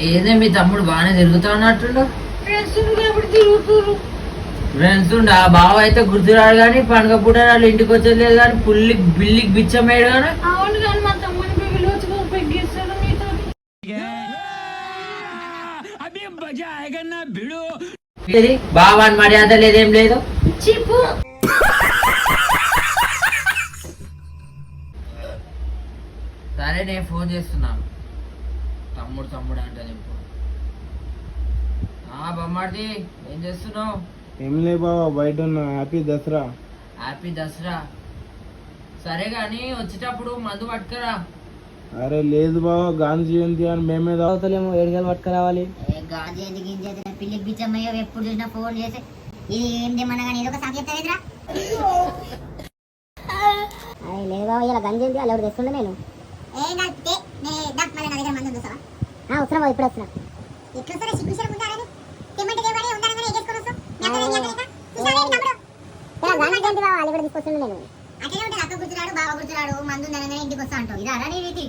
ఏదే మీ తమ్ముడు బాగానే తిరుగుతా ఉన్నట్టుండు. ఫ్రెండ్స్ ఉండ ఆ బావ అయితే గుర్తురాడు కానీ పండుగ పూట వాళ్ళు ఇంటికి వచ్చేది కానీ బిల్లికి బిచ్చమేడు కానీ. అవును కానీ మా తమ్ముడిని బావా అని మర్యాద లేదేం లేదు. సరే నేను ఫోన్ చేస్తున్నాను. తమ్ముడు అంటే ఇప్పుడు బొమ్మాడిది ఏం చేస్తున్నావు? ఏం లే బావా బయట ఉన్నా. హ్యాపీ దసరా. హ్యాపీ దసరా. సరే గాని వచ్చేటప్పుడు మందు పట్టుకరా. అరే లేదు బావా గాంధీ జయంతి అని మేమే తాగుతలేము. ఏడుగలు పట్టుకురావాలి. గాంధీ జయంతి గింజ పిల్లికి బిచ్చమయ్యో ఎప్పుడు చూసినా ఫోన్ చేసి ఇది ఏం తెమ్మన్నా కానీ ఏదో ఒక సాకి చెప్తావేంద్రా? అరే లేదు బావా ఇలా గంజి జయంతి వాళ్ళు ఎవరు తెస్తుండే నేను ఏం కలిపితే మళ్ళీ నా దగ్గర మంది ఉంది సార్. వస్తున్నా ఇప్పుడు వస్తున్నా. ఎట్లా వస్తారా సిగ్గుసారి ఉండాలని తెమ్మంటే దేవాడే ఉండాలని ఎగేసుకొని వస్తాం. గాంధీ జయంతి బావా వాళ్ళు కూడా తీసుకొస్తుండే నేను. అట్లనే ఉంటుంది అక్క గుర్తురాడు బావ గుర్తురాడు మందు ఉందనగానే ఇంటికి వస్తా అంటావు. ఇదా రీతి?